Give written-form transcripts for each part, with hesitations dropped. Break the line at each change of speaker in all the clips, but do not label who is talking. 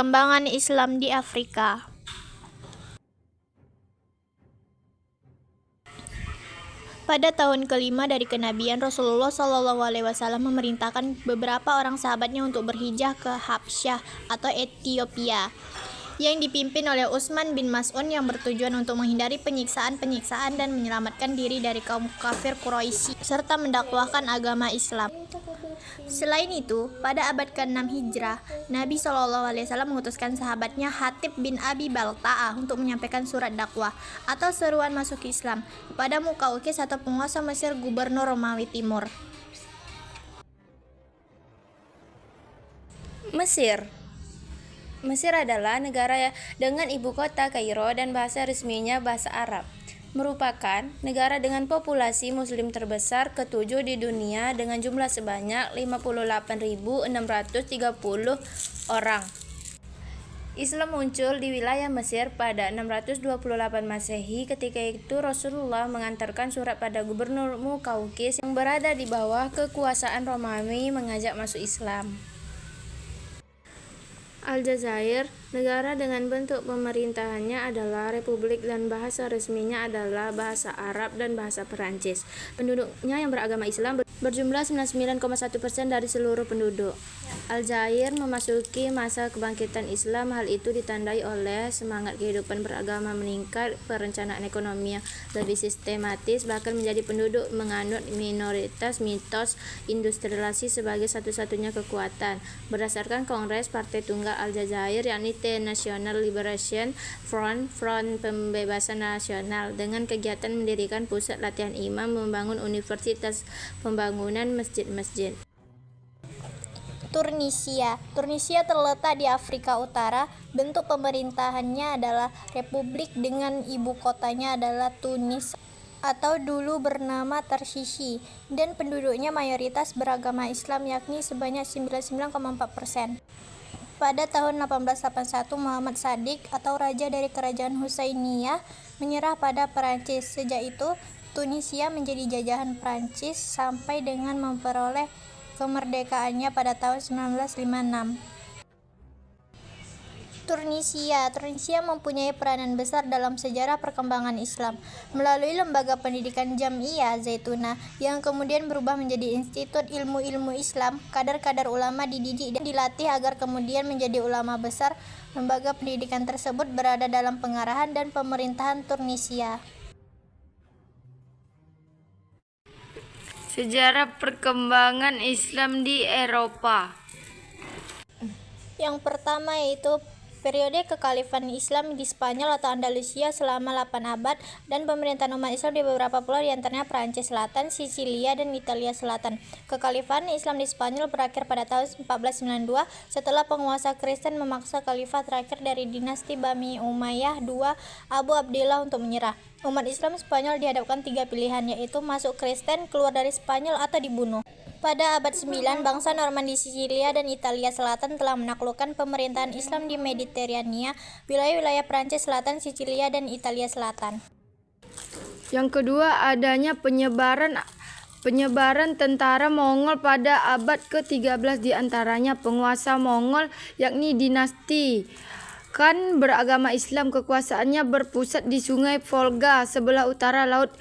perkembangan Islam di Afrika. Pada tahun kelima dari kenabian, Rasulullah SAW memerintahkan beberapa orang sahabatnya untuk berhijrah ke Habsyah atau Ethiopia, yang dipimpin oleh Utsman bin Mas'un, yang bertujuan untuk menghindari penyiksaan dan menyelamatkan diri dari kaum kafir Quraisy serta mendakwahkan agama Islam. Selain itu, pada abad ke-6 Hijrah, Nabi SAW mengutuskan sahabatnya Hatib bin Abi Balta'ah untuk menyampaikan surat dakwah atau seruan masuk Islam kepada Muqawqis atau penguasa Mesir gubernur Romawi Timur.
Mesir adalah negara dengan ibu kota Kairo dan bahasa resminya bahasa Arab. Merupakan negara dengan populasi muslim terbesar ke-7 di dunia dengan jumlah sebanyak 58.630 orang. Islam muncul di wilayah Mesir pada 628 Masehi. Ketika itu Rasulullah mengantarkan surat pada gubernur Muqawqis yang berada di bawah kekuasaan Romawi mengajak masuk Islam. Aljazair, negara dengan bentuk pemerintahannya adalah republik dan bahasa resminya adalah bahasa Arab dan bahasa Perancis. Penduduknya yang beragama Islam berjumlah 99,1% dari seluruh penduduk. Aljazair memasuki masa kebangkitan Islam. Hal itu ditandai oleh semangat kehidupan beragama meningkat, perencanaan ekonomi yang lebih sistematis, bahkan menjadi penduduk menganut minoritas mitos industrialisasi sebagai satu-satunya kekuatan. Berdasarkan Kongres Partai Tunggal Aljazair, yakni The National Liberation Front Pembebasan Nasional, dengan kegiatan mendirikan pusat latihan imam, membangun universitas, pembangunan masjid-masjid.
Tunisia terletak di Afrika Utara. Bentuk pemerintahannya adalah republik dengan ibu kotanya adalah Tunis atau dulu bernama Tarshishi, dan penduduknya mayoritas beragama Islam, yakni sebanyak 99,4%. Pada tahun 1881, Muhammad Shadiq atau raja dari kerajaan Husainiyah menyerah pada Perancis. Sejak itu, Tunisia menjadi jajahan Perancis sampai dengan memperoleh kemerdekaannya pada tahun 1956. Tunisia mempunyai peranan besar dalam sejarah perkembangan Islam melalui lembaga pendidikan Jam'iyah Zaituna yang kemudian berubah menjadi Institut Ilmu-Ilmu Islam. Kadar-kadar ulama dididik dan dilatih agar kemudian menjadi ulama besar. Lembaga pendidikan tersebut berada dalam pengarahan dan pemerintahan Tunisia.
Sejarah perkembangan Islam di Eropa.
Yang pertama yaitu periode kekhalifan Islam di Spanyol atau Andalusia selama 8 abad dan pemerintahan umat Islam di beberapa pulau, diantaranya Perancis Selatan, Sisilia, dan Italia Selatan. Kekhalifahan Islam di Spanyol berakhir pada tahun 1492 setelah penguasa Kristen memaksa khalifah terakhir dari dinasti Bani Umayyah II, Abu Abdillah, untuk menyerah. Umat Islam Spanyol dihadapkan 3 pilihan, yaitu masuk Kristen, keluar dari Spanyol, atau dibunuh. Pada abad 9, bangsa Norman di Sisilia dan Italia Selatan telah menaklukkan pemerintahan Islam di Mediterania, wilayah-wilayah Prancis Selatan, Sisilia, dan Italia Selatan.
Yang kedua, adanya penyebaran tentara Mongol pada abad ke-13, di antaranya penguasa Mongol yakni dinasti Khan beragama Islam. Kekuasaannya berpusat di Sungai Volga sebelah utara Laut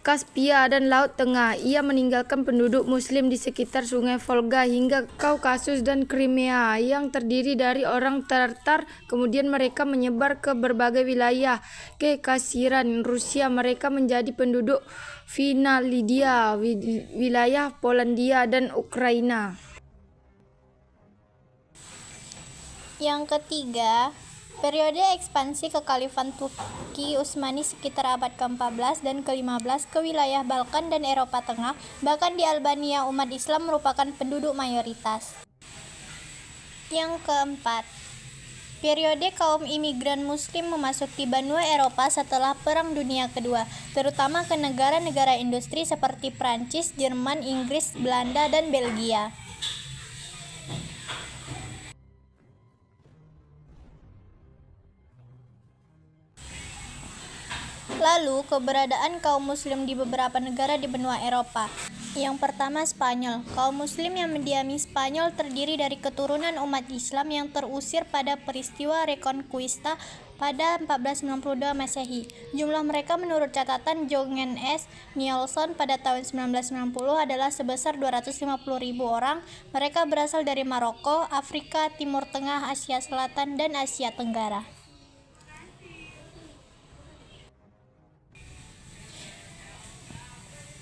Kaspia dan Laut Tengah. Ia meninggalkan penduduk muslim di sekitar Sungai Volga hingga Kaukasus dan Crimea yang terdiri dari orang Tatar. Kemudian mereka menyebar ke berbagai wilayah Kekaisaran Rusia. Mereka menjadi penduduk Finlandia, wilayah Polandia, dan Ukraina.
Yang ketiga, periode ekspansi kekhalifan Turki Utsmani sekitar abad ke-14 dan ke-15 ke wilayah Balkan dan Eropa Tengah. Bahkan di Albania, umat Islam merupakan penduduk mayoritas. Yang keempat, periode kaum imigran muslim memasuki benua Eropa setelah Perang Dunia Kedua, terutama ke negara-negara industri seperti Prancis, Jerman, Inggris, Belanda, dan Belgia. Lalu, keberadaan kaum muslim di beberapa negara di benua Eropa. Yang pertama, Spanyol. Kaum muslim yang mendiami Spanyol terdiri dari keturunan umat Islam yang terusir pada peristiwa Reconquista pada 1492 Masehi. Jumlah mereka menurut catatan Jongen S. Nielsen pada tahun 1990 adalah sebesar 250.000 orang. Mereka berasal dari Maroko, Afrika, Timur Tengah, Asia Selatan, dan Asia Tenggara.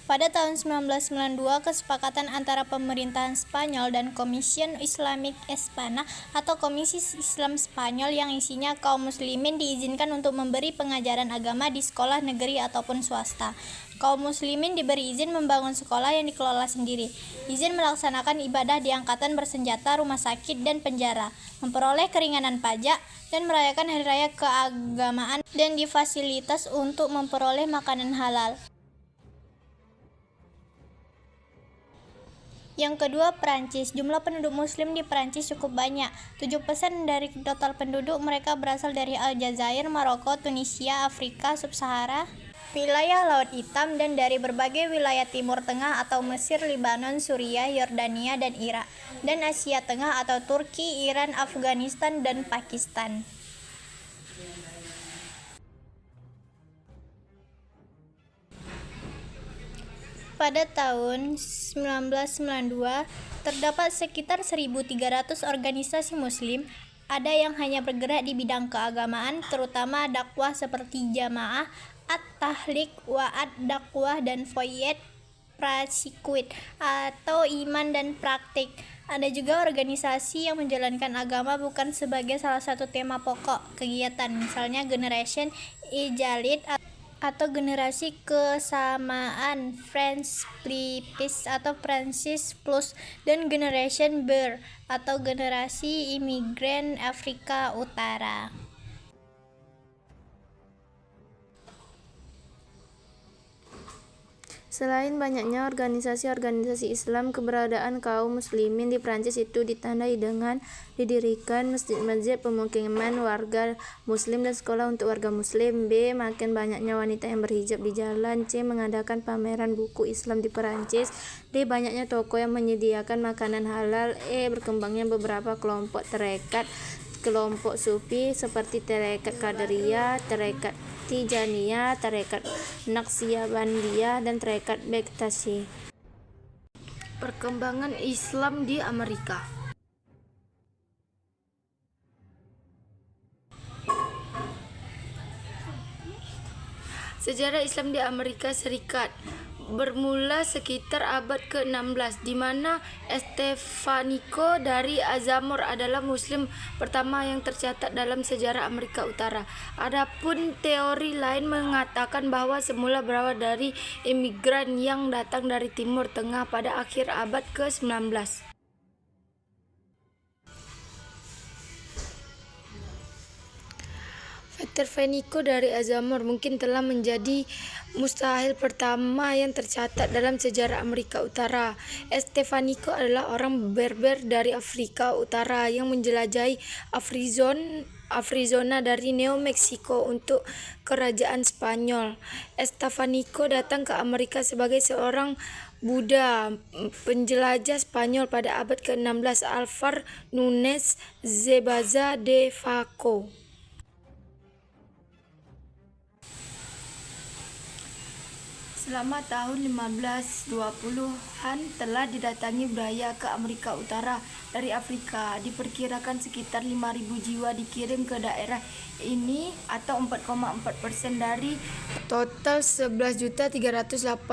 Pada tahun 1992, kesepakatan antara pemerintahan Spanyol dan Comisión Islamic Espana atau Komisi Islam Spanyol yang isinya kaum muslimin diizinkan untuk memberi pengajaran agama di sekolah negeri ataupun swasta. Kaum muslimin diberi izin membangun sekolah yang dikelola sendiri, izin melaksanakan ibadah di angkatan bersenjata, rumah sakit, dan penjara, memperoleh keringanan pajak, dan merayakan hari raya keagamaan dan difasilitas untuk memperoleh makanan halal. Yang kedua, Prancis. Jumlah penduduk muslim di Prancis cukup banyak. 7% dari total penduduk mereka berasal dari Aljazair, Maroko, Tunisia, Afrika Sub-Sahara, wilayah Laut Hitam, dan dari berbagai wilayah Timur Tengah atau Mesir, Lebanon, Suriah, Yordania, dan Irak, dan Asia Tengah atau Turki, Iran, Afghanistan, dan Pakistan. Pada tahun 1992, terdapat sekitar 1.300 organisasi muslim. Ada yang hanya bergerak di bidang keagamaan, terutama dakwah seperti Jamaah, At-Tahlik, Wa'ad Dakwah, dan Foyet Prasikut atau Iman dan Praktik. Ada juga organisasi yang menjalankan agama bukan sebagai salah satu tema pokok kegiatan, misalnya Generation Ejalit atau generasi kesamaan, Friends Plus atau Francis Plus, dan Generation Bear atau generasi imigran Afrika Utara.
Selain banyaknya organisasi-organisasi Islam, keberadaan kaum muslimin di Prancis itu ditandai dengan didirikan masjid-masjid, pemukiman warga muslim, dan sekolah untuk warga muslim. B. Makin banyaknya wanita yang berhijab di jalan. C. Mengadakan pameran buku Islam di Prancis. D. Banyaknya toko yang menyediakan makanan halal. E. Berkembangnya beberapa kelompok tarekat, kelompok sufi seperti tarekat Qadiriyah, tarekat Tijaniyah, tarekat Naqsyabandiyah, dan tarekat Bektashi. Perkembangan Islam di Amerika. Sejarah Islam di Amerika Serikat bermula sekitar abad ke-16, di mana Estevanico dari Azamor adalah muslim pertama yang tercatat dalam sejarah Amerika Utara. Adapun teori lain mengatakan bahwa semula berawal dari imigran yang datang dari Timur Tengah pada akhir abad ke-19. Estevanico dari Azamor mungkin telah menjadi mustahil pertama yang tercatat dalam sejarah Amerika Utara. Estevanico adalah orang Berber dari Afrika Utara yang menjelajahi Arizona dari New Mexico untuk kerajaan Spanyol. Estevanico datang ke Amerika sebagai seorang Buddha penjelajah Spanyol pada abad ke-16, Alvar Nunes Zebaza de Vaco. Selama tahun 1520-an telah didatangi budaya ke Amerika Utara dari Afrika. Diperkirakan sekitar 5.000 jiwa dikirim ke daerah ini atau 4,4% dari total 11.328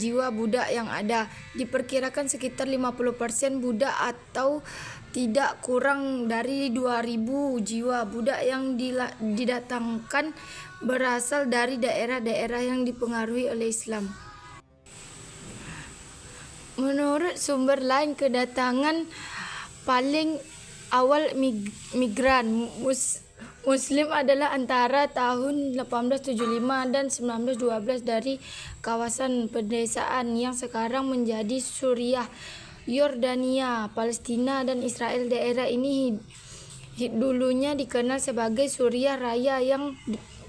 jiwa budak yang ada. Diperkirakan sekitar 50% budak atau tidak kurang dari 2.000 jiwa budak yang didatangkan berasal dari daerah-daerah yang dipengaruhi oleh Islam. Menurut sumber lain, kedatangan paling awal migran Muslim adalah antara tahun 1875 dan 1912 dari kawasan pedesaan yang sekarang menjadi Suriah, Yordania, Palestina, dan Israel. Daerah ini dulunya dikenal sebagai Suriah Raya yang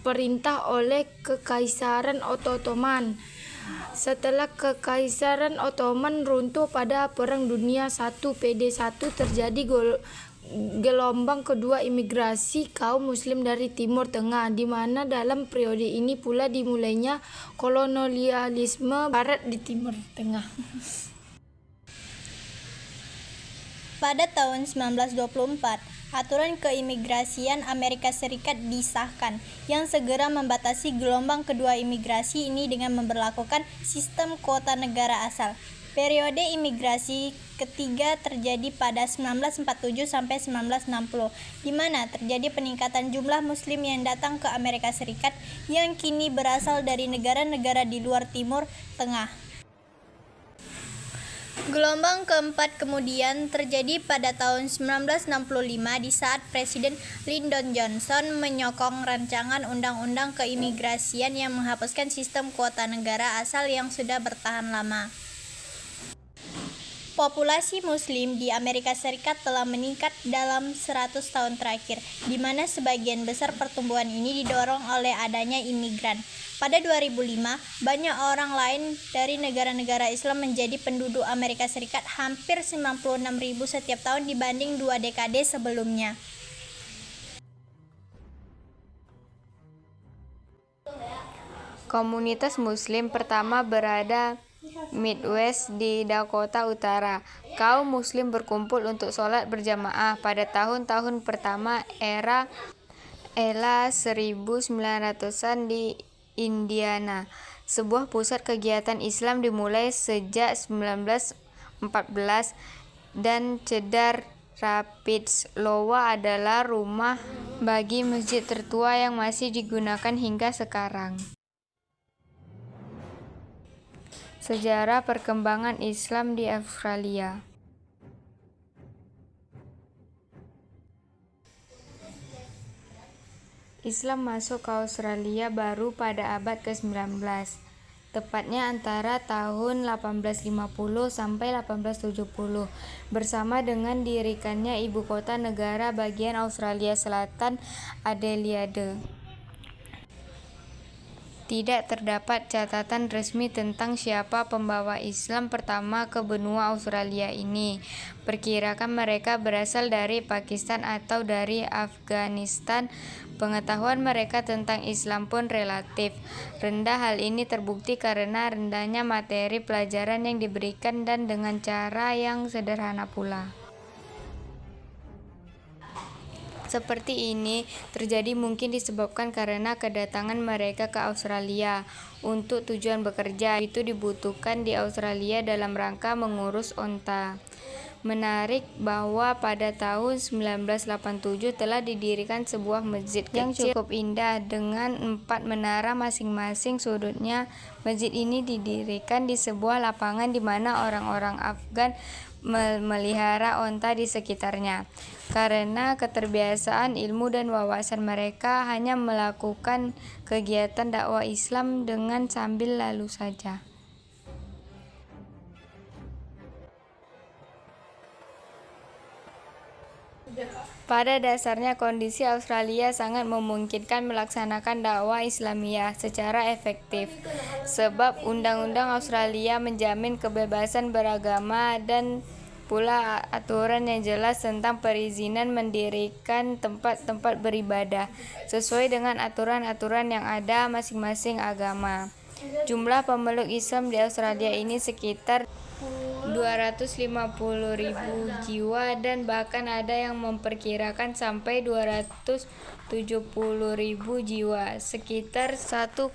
diperintah oleh Kekaisaran Ottoman. Setelah Kekaisaran Ottoman runtuh pada Perang Dunia I PD1, terjadi gelombang kedua imigrasi kaum muslim dari Timur Tengah, di mana dalam periode ini pula dimulainya kolonialisme barat di Timur Tengah.
Pada tahun 1924, aturan keimigrasian Amerika Serikat disahkan, yang segera membatasi gelombang kedua imigrasi ini dengan memberlakukan sistem kuota negara asal. Periode imigrasi ketiga terjadi pada 1947 sampai 1960, di mana terjadi peningkatan jumlah muslim yang datang ke Amerika Serikat yang kini berasal dari negara-negara di luar Timur Tengah. Gelombang keempat kemudian terjadi pada tahun 1965 di saat Presiden Lyndon Johnson menyokong rancangan undang-undang keimigrasian yang menghapuskan sistem kuota negara asal yang sudah bertahan lama. Populasi Muslim di Amerika Serikat telah meningkat dalam 100 tahun terakhir, di mana sebagian besar pertumbuhan ini didorong oleh adanya imigran. Pada 2005, banyak orang lain dari negara-negara Islam menjadi penduduk Amerika Serikat, hampir 96.000 setiap tahun dibanding 2 dekade sebelumnya.
Komunitas Muslim pertama berada Midwest di Dakota Utara. Kaum Muslim berkumpul untuk sholat berjamaah pada tahun-tahun pertama era 1900-an di Indiana. Sebuah pusat kegiatan Islam dimulai sejak 1914 dan Cedar Rapids, Iowa adalah rumah bagi masjid tertua yang masih digunakan hingga sekarang. Sejarah perkembangan Islam di Australia. Islam masuk ke Australia baru pada abad ke-19, tepatnya antara tahun 1850 sampai 1870, bersama dengan dirikannya ibu kota negara bagian Australia Selatan, Adelaide. Tidak terdapat catatan resmi tentang siapa pembawa Islam pertama ke benua Australia ini. Perkirakan mereka berasal dari Pakistan atau dari Afghanistan. Pengetahuan mereka tentang Islam pun relatif rendah. Hal ini terbukti karena rendahnya materi pelajaran yang diberikan dan dengan cara yang sederhana pula. Seperti ini terjadi mungkin disebabkan karena kedatangan mereka ke Australia untuk tujuan bekerja. Itu dibutuhkan di Australia dalam rangka mengurus onta. Menarik bahwa pada tahun 1987 telah didirikan sebuah masjid yang cukup indah dengan 4 menara masing-masing sudutnya. Masjid ini didirikan di sebuah lapangan di mana orang-orang Afgan memelihara onta di sekitarnya. Karena keterbiasaan ilmu dan wawasan mereka hanya melakukan kegiatan dakwah Islam dengan sambil lalu saja. Pada dasarnya kondisi Australia sangat memungkinkan melaksanakan dakwah Islamiyah secara efektif, sebab Undang-Undang Australia menjamin kebebasan beragama dan pula aturan yang jelas tentang perizinan mendirikan tempat-tempat beribadah sesuai dengan aturan-aturan yang ada masing-masing agama. Jumlah pemeluk Islam di Australia ini sekitar 250.000 jiwa dan bahkan ada yang memperkirakan sampai 270.000 jiwa, sekitar 1,8%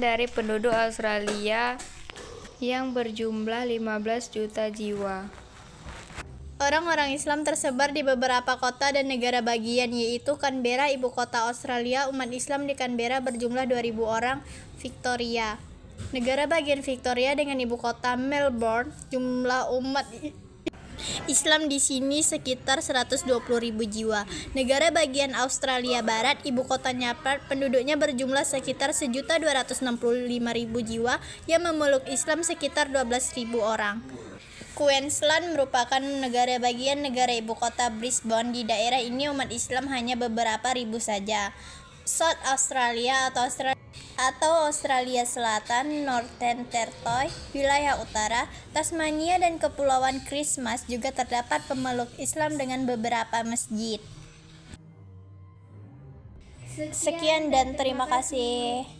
dari penduduk Australia yang berjumlah 15 juta jiwa.
Orang-orang Islam tersebar di beberapa kota dan negara bagian, yaitu Canberra, ibu kota Australia. Umat Islam di Canberra berjumlah 2.000 orang. Victoria, negara bagian Victoria dengan ibu kota Melbourne, jumlah umat Islam di sini sekitar 120.000 jiwa. Negara bagian Australia Barat, ibu kotanya Perth, penduduknya berjumlah sekitar 1.265.000 jiwa yang memeluk Islam sekitar 12.000 orang. Queensland merupakan negara bagian negara ibu kota Brisbane. Di daerah ini umat Islam hanya beberapa ribu saja. South Australia atau Australia Selatan, Northern Territory, wilayah utara, Tasmania dan Kepulauan Christmas juga terdapat pemeluk Islam dengan beberapa masjid. Sekian dan terima kasih.